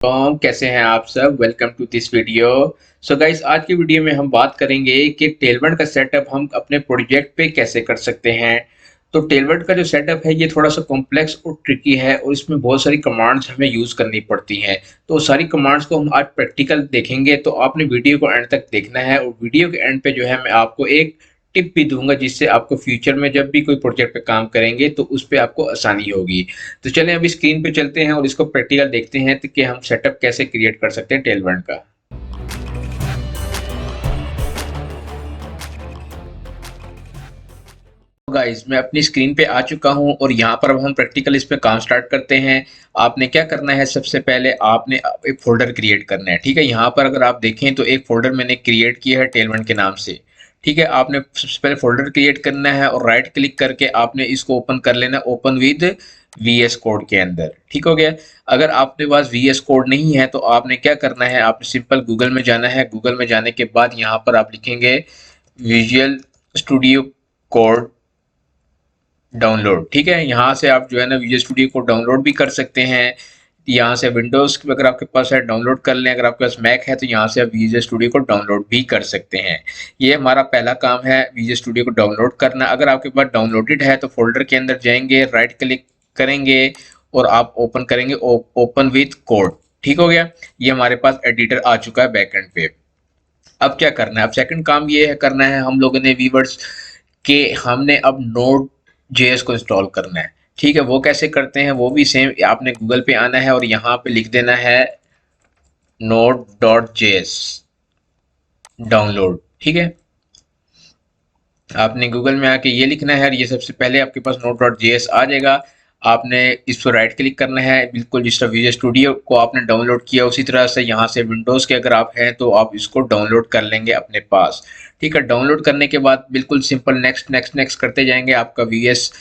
कैसे हैं आप सब? Welcome to this video. So guys, आज की वीडियो में हम बात करेंगे कि टेलवर्ड का सेटअप हम अपने प्रोजेक्ट पे कैसे कर सकते हैं। तो टेलवर्ड का जो सेटअप है ये थोड़ा सा कॉम्प्लेक्स और ट्रिकी है और इसमें बहुत सारी कमांड्स हमें यूज़ करनी पड़ती हैं। तो सारी कमांड्स को हम आज प्रैक्टिकल देखेंगे, तो आपने वीडियो को एंड तक देखना है और वीडियो के एंड पे जो है मैं आपको एक टिप भी दूंगा जिससे आपको फ्यूचर में जब भी कोई प्रोजेक्ट पे काम करेंगे तो उस पे आपको आसानी होगी। तो चलें अभी स्क्रीन पे चलते हैं और इसको प्रैक्टिकल देखते हैं तो कि हम सेटअप कैसे क्रिएट कर सकते हैं टेलवर्ड का। गाइस, मैं अपनी स्क्रीन पे आ चुका हूं और यहाँ पर अब हम प्रैक्टिकल इस पे काम स्टार्ट करते हैं। आपने क्या करना है, सबसे पहले आपने एक फोल्डर क्रिएट करना है। ठीक है, यहाँ पर अगर आप देखें तो एक फोल्डर मैंने क्रिएट किया है टेलवर्ड के नाम से। ठीक है, आपने सबसे पहले फोल्डर क्रिएट करना है और राइट क्लिक करके आपने इसको ओपन कर लेना, ओपन विद VS कोड के अंदर। ठीक हो गया। अगर आपके पास VS कोड नहीं है तो आपने क्या करना है, आपने सिंपल गूगल में जाना है। गूगल में जाने के बाद यहाँ पर आप लिखेंगे विजुअल स्टूडियो कोड डाउनलोड। ठीक है, यहाँ से आप जो है ना विजुअल स्टूडियो को डाउनलोड भी कर सकते हैं। यहाँ से विंडोज़ अगर आपके पास है डाउनलोड कर लें, अगर आपके पास मैक है तो यहाँ से आप विजुअल स्टूडियो को डाउनलोड भी कर सकते हैं। ये हमारा पहला काम है, विजुअल स्टूडियो को डाउनलोड करना। अगर आपके पास डाउनलोडेड है तो फोल्डर के अंदर जाएंगे, राइट क्लिक करेंगे और आप ओपन करेंगे ओपन विथ कोड। ठीक हो गया, ये हमारे पास एडिटर आ चुका है बैकएंड पे। अब क्या करना है, अब सेकंड काम ये है करना है हम लोगों ने वीवर्स के हमने अब नोड जेएस को इंस्टॉल करना है। ठीक है, वो कैसे करते हैं वो भी सेम, आपने गूगल पे आना है और यहाँ पे लिख देना है नोड डॉट जेएस डाउनलोड। ठीक है, आपने गूगल में आके ये लिखना है और ये सबसे पहले आपके पास नोड डॉट जेएस आ जाएगा। आपने इस पर राइट क्लिक करना है, बिल्कुल जिस तरह विजुअल स्टूडियो को आपने डाउनलोड किया उसी तरह से यहाँ से विंडोज़ के अगर आप हैं तो आप इसको डाउनलोड कर लेंगे अपने पास। ठीक है, डाउनलोड करने के बाद बिल्कुल सिंपल नेक्स्ट नेक्स्ट नेक्स्ट करते जाएंगे, आपका VS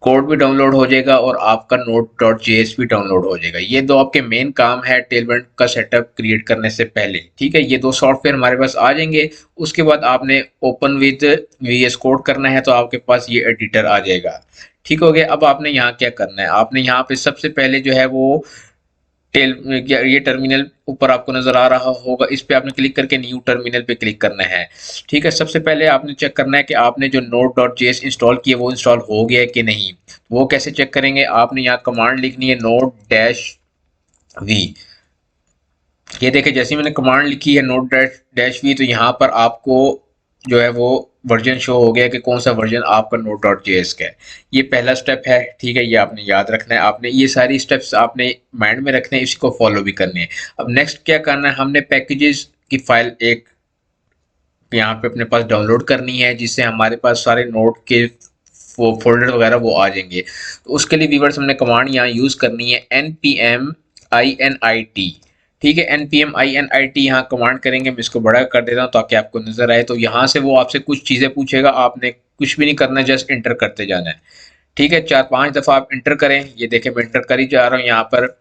कोड भी डाउनलोड हो जाएगा और आपका नोड डॉट जेएस भी डाउनलोड हो जाएगा। ये दो आपके मेन काम है टेलवर्ड का सेटअप क्रिएट करने से पहले। ठीक है, ये दो सॉफ्टवेयर हमारे पास आ जाएंगे। उसके बाद आपने ओपन विद VS कोड करना है तो आपके पास ये एडिटर आ जाएगा। ठीक हो गया। अब आपने यहाँ क्या करना है, आपने यहाँ पे सबसे पहले जो है वो टेल ये टर्मिनल ऊपर आपको नजर आ रहा होगा, इस पे आपने क्लिक करके न्यू टर्मिनल पे क्लिक करना है। ठीक है, सबसे पहले आपने चेक करना है कि आपने जो नोड डॉट जेएस इंस्टॉल किया वो इंस्टॉल हो गया है कि नहीं। वो कैसे चेक करेंगे, आपने यहाँ कमांड लिखनी है नोड डैश वी। ये देखे जैसे ही मैंने कमांड लिखी है नोड डैश वी, तो यहाँ पर आपको जो है वो वर्जन शो हो गया कि कौन सा वर्जन आपका नोड डॉट जेएस का है। ये पहला स्टेप है। ठीक है, ये आपने याद रखना है, आपने ये सारी स्टेप्स आपने माइंड में रखने हैं, इसको फॉलो भी करने हैं। अब नेक्स्ट क्या करना है, हमने पैकेजेस की फाइल एक यहाँ पे अपने पास डाउनलोड करनी है जिससे हमारे पास सारे नोड के वो फोल्डर वगैरह वो आ जाएंगे। तो उसके लिए व्यूअर्स हमने कमांड यहाँ यूज़ करनी है npm init। ठीक है, npm init यहाँ कमांड करेंगे। मैं इसको बड़ा कर देता हूँ ताकि आपको नजर आए। तो यहाँ से वो आपसे कुछ चीज़ें पूछेगा, आपने कुछ भी नहीं करना, जस्ट इंटर करते जाना है। ठीक है, 4-5 दफ़ा आप इंटर करें। ये देखें मैं इंटर कर ही जा रहा हूँ, यहाँ पर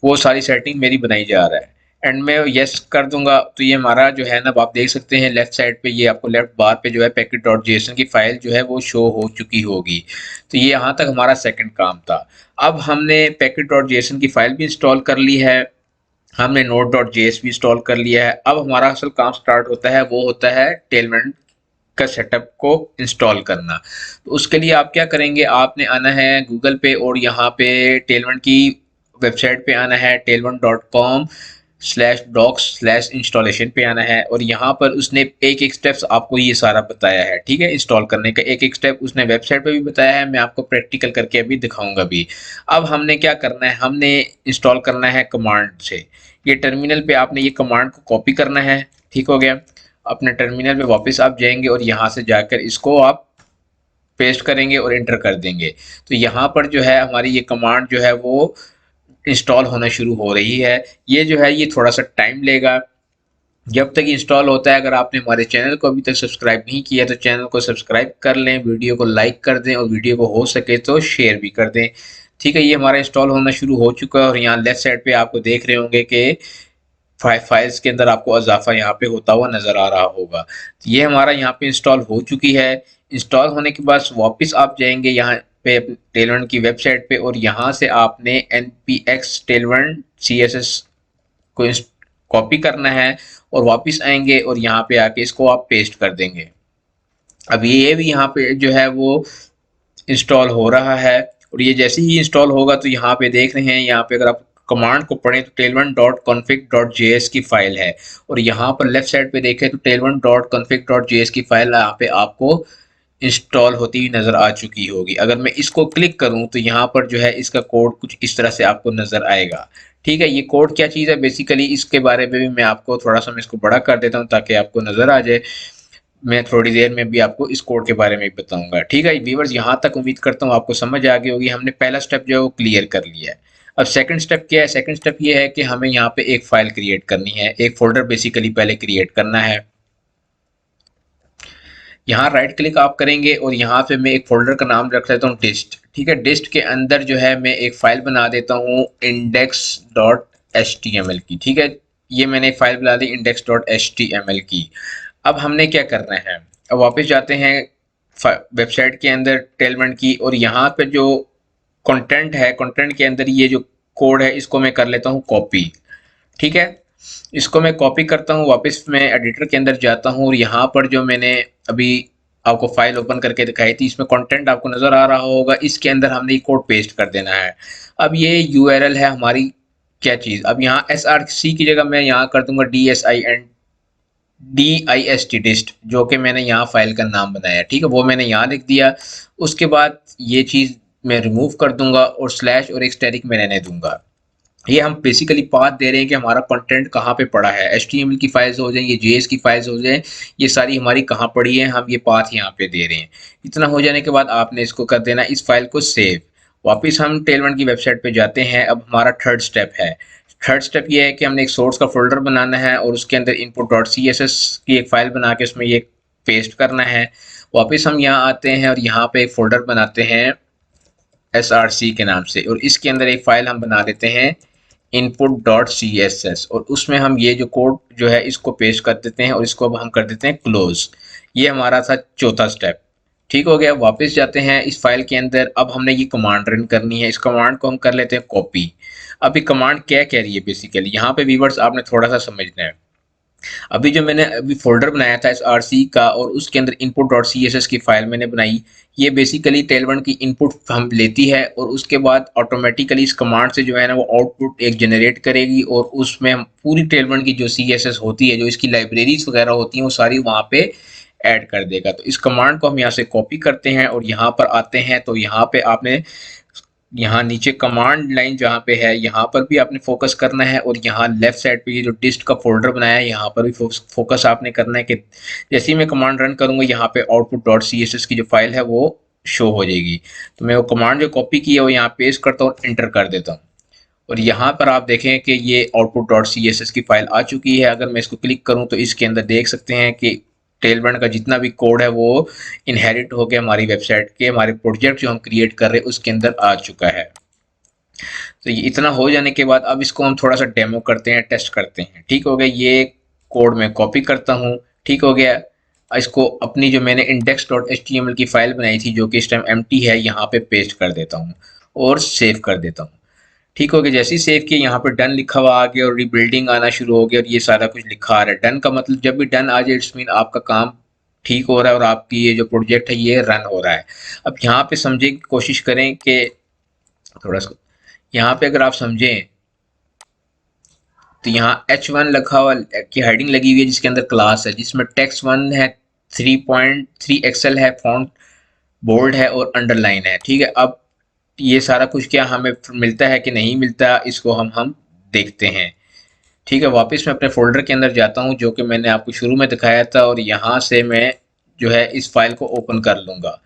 वो सारी सेटिंग मेरी बनाई जा रहा है। एंड में यस कर दूंगा तो ये हमारा जो है ना, आप देख सकते हैं लेफ्ट साइड पे, ये आपको लेफ्ट बार पे जो है पैकेट डॉट जेसन की फाइल जो है वो शो हो चुकी होगी। तो ये यहाँ तक हमारा सेकंड काम था। अब हमने पैकेट डॉट जेसन की फाइल भी इंस्टॉल कर ली है, हमने नोड डॉट जेएस भी इंस्टॉल कर लिया है। अब हमारा असल काम स्टार्ट होता है, वो होता है टेलवर्ड का सेटअप को इंस्टॉल करना। तो उसके लिए आप क्या करेंगे, आपने आना है गूगल पे और यहाँ पे टेलवर्ड की वेबसाइट पे आना है, tailwind.com/docs/installation पे आना है और यहाँ पर उसने एक एक स्टेप्स आपको ये सारा बताया है। ठीक है, इंस्टॉल करने का एक एक स्टेप उसने वेबसाइट पे भी बताया है, मैं आपको प्रैक्टिकल करके अभी दिखाऊंगा भी। अब हमने क्या करना है, हमने इंस्टॉल करना है कमांड से। ये टर्मिनल पे आपने ये कमांड को कॉपी करना है। ठीक हो गया, अपने टर्मिनल में वापस आप जाएंगे और यहाँ से जाकर इसको आप पेस्ट करेंगे और एंटर कर देंगे। तो यहाँ पर जो है हमारी ये कमांड जो है वो इंस्टॉल होना शुरू हो रही है। ये जो है ये थोड़ा सा टाइम लेगा जब तक इंस्टॉल होता है। अगर आपने हमारे चैनल को अभी तक सब्सक्राइब नहीं किया तो चैनल को सब्सक्राइब कर लें, वीडियो को लाइक कर दें और वीडियो को हो सके तो शेयर भी कर दें। ठीक है, ये हमारा इंस्टॉल होना शुरू हो चुका है और यहाँ लेफ्ट साइड पे आपको देख रहे होंगे कि फाइल्स के अंदर आपको इजाफा यहाँ पे होता हुआ नजर आ रहा होगा। तो ये हमारा यहाँ पे इंस्टॉल हो चुकी है। इंस्टॉल होने के बाद वापस आप जाएंगे यहाँ पे टेलवर्ड की वेबसाइट पे और यहाँ से आपने npx tailwind CSS को कॉपी करना है और वापस आएंगे और यहाँ पे आके इसको आप पेस्ट कर देंगे। अब ये भी यहाँ पे जो है वो इंस्टॉल हो रहा है और ये जैसे ही इंस्टॉल होगा तो यहाँ पे देख रहे हैं, यहाँ पे अगर आप कमांड को पढ़ें तो tailwind.config.js की फाइल है और यहाँ पर लेफ्ट साइड पे देखें तो tailwind.config.js की फाइल यहाँ पे आपको इंस्टॉल होती हुई नज़र आ चुकी होगी। अगर मैं इसको क्लिक करूं तो यहाँ पर जो है इसका कोड कुछ इस तरह से आपको नज़र आएगा। ठीक है, ये कोड क्या चीज़ है बेसिकली इसके बारे में भी मैं आपको थोड़ा सा मैं इसको बड़ा कर देता हूँ ताकि आपको नज़र आ जाए। मैं थोड़ी देर में भी आपको इस कोड के बारे में बताऊंगा। ठीक है व्यूअर्स, यहाँ तक उम्मीद करता हूँ आपको समझ आ गई होगी। हमने पहला स्टेप जो है वो क्लियर कर लिया है। अब सेकंड स्टेप क्या है? सेकंड स्टेप ये है कि हमें यहाँ पे एक फाइल क्रिएट करनी है, एक फोल्डर बेसिकली पहले क्रिएट करना है। यहाँ राइट क्लिक आप करेंगे और यहाँ पे मैं एक फोल्डर का नाम रख देता हूँ डिस्ट। ठीक है, डिस्ट के अंदर जो है मैं एक फाइल बना देता हूँ index.html की। ठीक है, ये मैंने फाइल बना दी index.html की। अब हमने क्या करना है, अब वापस जाते हैं वेबसाइट के अंदर टेलमेंट की और यहाँ पे जो कंटेंट है, कंटेंट के अंदर ये जो कोड है इसको मैं कर लेता हूँ कॉपी। ठीक है, इसको मैं कॉपी करता हूँ, वापस मैं एडिटर के अंदर जाता हूँ और यहाँ पर जो मैंने अभी आपको फाइल ओपन करके दिखाई थी इसमें कंटेंट आपको नज़र आ रहा होगा, इसके अंदर हमने ये कोड पेस्ट कर देना है। अब ये यूआरएल है हमारी क्या चीज़, अब यहाँ SRC की जगह मैं यहाँ कर दूंगा DIST डिस्ट, जो कि मैंने यहाँ फाइल का नाम बनाया। ठीक है, वो मैंने यहाँ लिख दिया। उसके बाद ये चीज़ मैं रिमूव कर दूंगा और स्लैश और एक स्टैटिक में रहने दूंगा। ये हम बेसिकली पाथ दे रहे हैं कि हमारा कंटेंट कहाँ पे पड़ा है। HTML की फाइल्स हो जाए, ये JS की फाइल्स हो जाए, ये सारी हमारी कहाँ पड़ी है, हम ये पाथ यहाँ पे दे रहे हैं। इतना हो जाने के बाद आपने इसको कर देना इस फाइल को सेव। वापस हम टेलमेंट की वेबसाइट पे जाते हैं। अब हमारा थर्ड स्टेप है। थर्ड स्टेप ये है कि हमने एक सोर्स का फोल्डर बनाना है और उसके अंदर input.css की एक फाइल बना के उसमें ये पेस्ट करना है। वापस हम यहाँ आते हैं और यहाँ पे एक फोल्डर बनाते हैं SRC के नाम से और इसके अंदर एक फाइल हम बना देते हैं input.css और उसमें हम ये जो कोड जो है इसको पेस्ट कर देते हैं और इसको अब हम कर देते हैं क्लोज। ये हमारा था चौथा स्टेप। ठीक हो गया, वापस जाते हैं इस फाइल के अंदर। अब हमने ये कमांड रन करनी है, इस कमांड को हम कर लेते हैं कॉपी। अब ये कमांड क्या कह रही है बेसिकली, यहाँ पे व्यूअर्स आपने थोड़ा सा समझना है। अभी जो मैंने अभी फोल्डर बनाया था SRC का और उसके अंदर input.css की फाइल मैंने बनाई, ये बेसिकली टेलमेंट की इनपुट हम लेती है और उसके बाद ऑटोमेटिकली इस कमांड से जो है ना वो आउटपुट एक जनरेट करेगी और उसमें हम पूरी टेलमेंट की जो CSS होती है, जो इसकी लाइब्रेरीज वगैरह होती हैं, वो सारी वहाँ पे ऐड कर देगा। तो इस कमांड को हम यहाँ से कॉपी करते हैं और यहाँ पर आते हैं तो यहाँ पे आपने यहाँ नीचे कमांड लाइन जहाँ पे है यहाँ पर भी आपने फोकस करना है और यहाँ लेफ्ट साइड पे ये जो डिस्ट का फोल्डर बनाया है यहाँ पर भी फोकस आपने करना है कि जैसे ही मैं कमांड रन करूँगा यहाँ पे output.css की जो फाइल है वो शो हो जाएगी। तो मैं वो कमांड जो कॉपी की है वो यहाँ पेस्ट करता हूँ, इंटर कर देता हूँ और यहाँ पर आप देखें कि ये output.css की फाइल आ चुकी है। अगर मैं इसको क्लिक करूँ तो इसके अंदर देख सकते हैं कि टेलमेंट का जितना भी कोड है वो इनहेरिट होकर हमारी वेबसाइट के, हमारे प्रोजेक्ट जो हम क्रिएट कर रहे हैं उसके अंदर आ चुका है। तो ये इतना हो जाने के बाद अब इसको हम थोड़ा सा डेमो करते हैं, टेस्ट करते हैं। ठीक हो गया, ये कोड मैं कॉपी करता हूँ। ठीक हो गया, इसको अपनी जो मैंने index.html की फाइल बनाई थी जो कि इस टाइम एम्प्टी है यहाँ पे पेस्ट कर देता हूँ और सेव कर देता हूँ। ठीक हो गया, जैसे ही सेव किया यहाँ पे डन लिखा हुआ आ गया और रिबिल्डिंग आना शुरू हो गया और ये सारा कुछ लिखा आ रहा है। डन का मतलब जब भी डन आ जाए इट्स मीन आपका काम ठीक हो रहा है और आपकी ये जो प्रोजेक्ट है ये रन हो रहा है। अब यहाँ पे समझने की कोशिश करें कि थोड़ा सा यहाँ पे अगर आप समझें तो यहाँ H1 लिखा हुआ की हेडिंग लगी हुई है जिसके अंदर क्लास है, जिसमें टेक्स्ट 1 है, 3.3 एक्सेल है, फॉन्ट बोल्ड है और अंडरलाइन है। ठीक है, अब ये सारा कुछ क्या हमें मिलता है कि नहीं मिलता, इसको हम देखते हैं। ठीक है, वापस मैं अपने फोल्डर के अंदर जाता हूँ जो कि मैंने आपको शुरू में दिखाया था और यहाँ से मैं जो है इस फाइल को ओपन कर लूँगा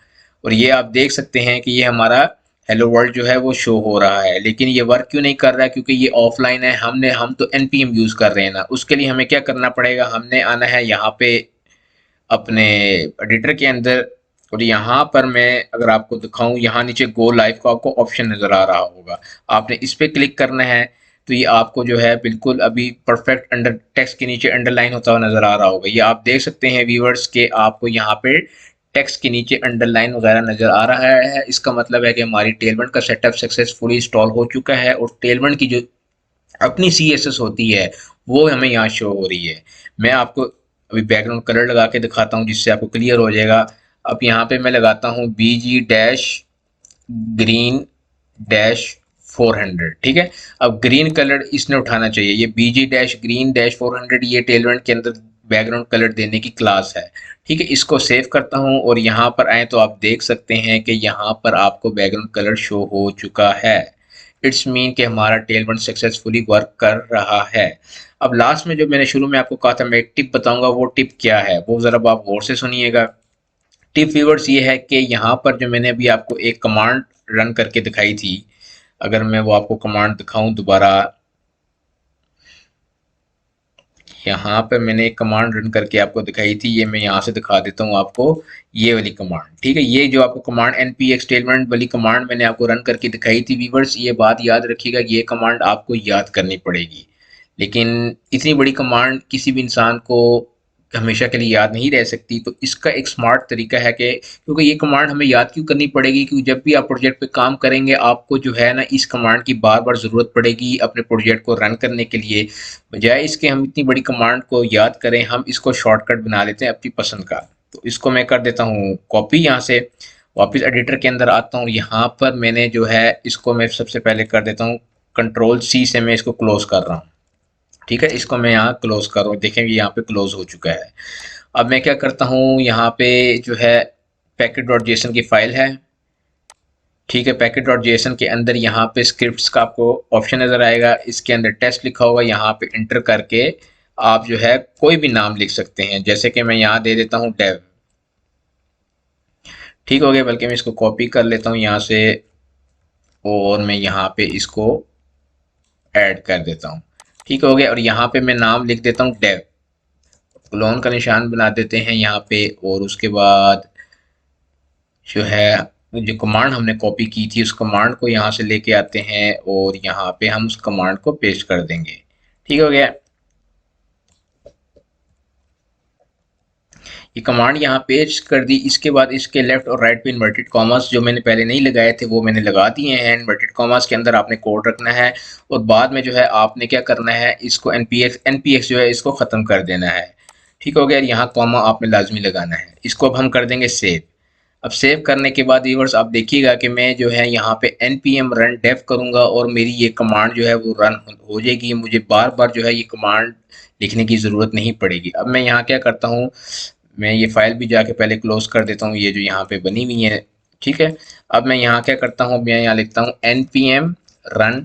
और ये आप देख सकते हैं कि ये हमारा हेलो वर्ल्ड जो है वो शो हो रहा है। लेकिन ये वर्क क्यों नहीं कर रहा है, क्योंकि ये ऑफलाइन है। हम तो npm यूज़ कर रहे हैं ना, उसके लिए हमें क्या करना पड़ेगा, हमने आना है यहाँ पे अपने एडिटर के अंदर और यहाँ पर मैं अगर आपको दिखाऊं, यहाँ नीचे गो लाइव का आपको ऑप्शन नज़र आ रहा होगा, आपने इस पर क्लिक करना है। तो ये आपको जो है बिल्कुल अभी परफेक्ट अंडर टेक्स्ट के नीचे अंडरलाइन होता हुआ नज़र आ रहा होगा। ये आप देख सकते हैं व्यूअर्स के आपको यहाँ पे टेक्स्ट के नीचे अंडरलाइन वगैरह नज़र आ रहा है। इसका मतलब है कि हमारी टेलमेंट का सेटअप सक्सेसफुली इंस्टॉल हो चुका है और टेलमेंट की जो अपनी CSS होती है वो हमें यहाँ शो हो रही है। मैं आपको अभी बैकग्राउंड कलर लगा के दिखाता हूँ जिससे आपको क्लियर हो जाएगा। अब यहाँ पे मैं लगाता हूँ BG डैश ग्रीन डैश 400, ठीक है। अब ग्रीन कलर इसने उठाना चाहिए, ये BG डैश ग्रीन डैश 400 ये टेलवेंट के अंदर बैकग्राउंड कलर देने की क्लास है, ठीक है। इसको सेव करता हूँ और यहाँ पर आए तो आप देख सकते हैं कि यहाँ पर आपको बैकग्राउंड कलर शो हो चुका है। इट्स मीन कि हमारा टेलवेंट सक्सेसफुली वर्क कर रहा है। अब लास्ट में जो मैंने शुरू में आपको कहा था मैं एक टिप बताऊंगा, वो टिप क्या है वो ज़रा आप गौर से सुनिएगा। टिप व्यूअर्स ये है कि यहाँ पर जो मैंने अभी आपको एक कमांड रन करके दिखाई थी, अगर मैं वो आपको कमांड दिखाऊं दोबारा, यहाँ पे मैंने एक कमांड रन करके आपको दिखाई थी, ये मैं यहाँ से दिखा देता हूँ आपको, ये वाली कमांड, ठीक है। ये जो आपको कमांड npx टेलमेंट वाली कमांड मैंने आपको रन करके दिखाई थी व्यूअर्स, ये बात याद रखिएगा, ये कमांड आपको याद करनी पड़ेगी। लेकिन इतनी बड़ी कमांड किसी भी इंसान को हमेशा के लिए याद नहीं रह सकती, तो इसका एक स्मार्ट तरीका है कि, क्योंकि ये कमांड हमें याद क्यों करनी पड़ेगी, क्योंकि जब भी आप प्रोजेक्ट पे काम करेंगे आपको जो है ना इस कमांड की बार बार ज़रूरत पड़ेगी अपने प्रोजेक्ट को रन करने के लिए। बजाय इसके हम इतनी बड़ी कमांड को याद करें, हम इसको शॉर्टकट बना लेते हैं अपनी पसंद का। तो इसको मैं कर देता हूँ कॉपी, यहाँ से वापस एडिटर के अंदर आता हूँ। यहाँ पर मैंने जो है इसको मैं सबसे पहले कर देता हूँ Ctrl+C से मैं इसको क्लोज कर रहा हूँ, ठीक है। इसको मैं यहाँ क्लोज कर रहा हूँ, देखें यहाँ पे क्लोज हो चुका है। अब मैं क्या करता हूँ, यहाँ पे जो है package.json की फाइल है, ठीक है। package.json के अंदर यहाँ पे स्क्रिप्ट्स का आपको ऑप्शन नजर आएगा, इसके अंदर टेस्ट लिखा होगा, यहाँ पे इंटर करके आप जो है कोई भी नाम लिख सकते हैं, जैसे कि मैं यहाँ दे देता हूँ डेव, ठीक हो गया। बल्कि मैं इसको कॉपी कर लेता हूँ यहाँ से और मैं यहाँ पे इसको ऐड कर देता हूँ, ठीक हो गया। और यहाँ पे मैं नाम लिख देता हूँ डेव, क्लोन का निशान बना देते हैं यहाँ पे, और उसके बाद जो है जो कमांड हमने कॉपी की थी उस कमांड को यहाँ से लेके आते हैं और यहाँ पे हम उस कमांड को पेस्ट कर देंगे, ठीक हो गया। ये कमांड यहाँ पेस्ट कर दी, इसके बाद इसके लेफ्ट और राइट पे इन्वर्टेड कॉमर्स जो मैंने पहले नहीं लगाए थे वो मैंने लगा दिए हैं। इन्वर्टेड कॉमर्स के अंदर आपने कोड रखना है और बाद में जो है आपने क्या करना है, इसको npx जो है इसको ख़त्म कर देना है, ठीक हो गया। यहाँ कॉमा आपने लाजमी लगाना है। इसको अब हम कर देंगे सेव। अब सेव करने के बाद व्यूअर्स आप देखिएगा कि मैं जो है यहाँ पे npm run dev करूँगा और मेरी ये कमांड जो है वो रन हो जाएगी, मुझे बार बार जो है ये कमांड लिखने की ज़रूरत नहीं पड़ेगी। अब मैं यहाँ क्या करता हूँ, मैं ये फाइल भी जाके पहले क्लोज कर देता हूँ, ये जो यहाँ पे बनी हुई है, ठीक है। अब मैं यहाँ क्या करता हूँ, मैं यहाँ लिखता हूँ npm run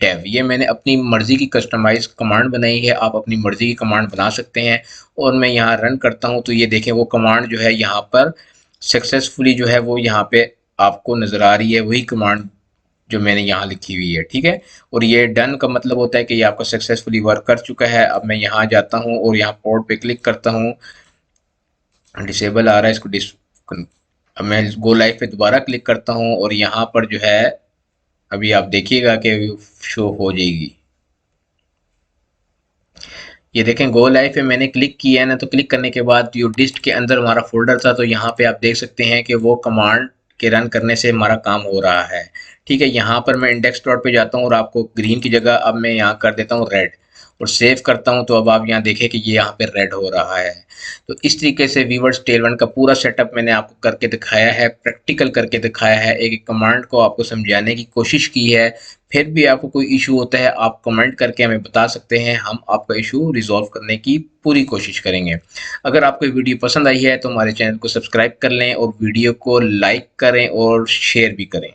dev, ये मैंने अपनी मर्जी की कस्टमाइज कमांड बनाई है, आप अपनी मर्जी की कमांड बना सकते हैं। और मैं यहाँ रन करता हूँ तो ये देखें वो कमांड जो है यहाँ पर सक्सेसफुली जो है वो यहाँ पे आपको नज़र आ रही है, वही कमांड जो मैंने यहाँ लिखी हुई है, ठीक है। और ये डन का मतलब होता है कि ये आपका सक्सेसफुली वर्क कर चुका है। अब मैं यहाँ जाता हूँ और यहाँ पोर्ट पे क्लिक करता हूँ, डिसेबल आ रहा है इसको अब मैं गो लाइव पे दोबारा क्लिक करता हूँ और यहाँ पर जो है अभी आप देखिएगा कि शो हो जाएगी। ये देखें गो लाइव पे मैंने क्लिक किया है ना, तो क्लिक करने के बाद जो डिस्ट के अंदर हमारा फोल्डर था तो यहाँ पे आप देख सकते हैं कि वो कमांड के रन करने से हमारा काम हो रहा है, ठीक है। यहाँ पर मैं इंडेक्स डॉट पे जाता हूँ और आपको ग्रीन की जगह अब मैं यहाँ कर देता हूँ रेड और सेव करता हूँ, तो अब आप यहाँ देखें कि ये यहाँ पे रेड हो रहा है। तो इस तरीके से वीवर्स टेलवन का पूरा सेटअप मैंने आपको करके दिखाया है, प्रैक्टिकल करके दिखाया है, एक एक कमांड को आपको समझाने की कोशिश की है। फिर भी आपको कोई इशू होता है आप कमेंट करके हमें बता सकते हैं, हम आपका इशू रिजॉल्व करने की पूरी कोशिश करेंगे। अगर आपको वीडियो पसंद आई है तो हमारे चैनल को सब्सक्राइब कर लें और वीडियो को लाइक करें और शेयर भी करें।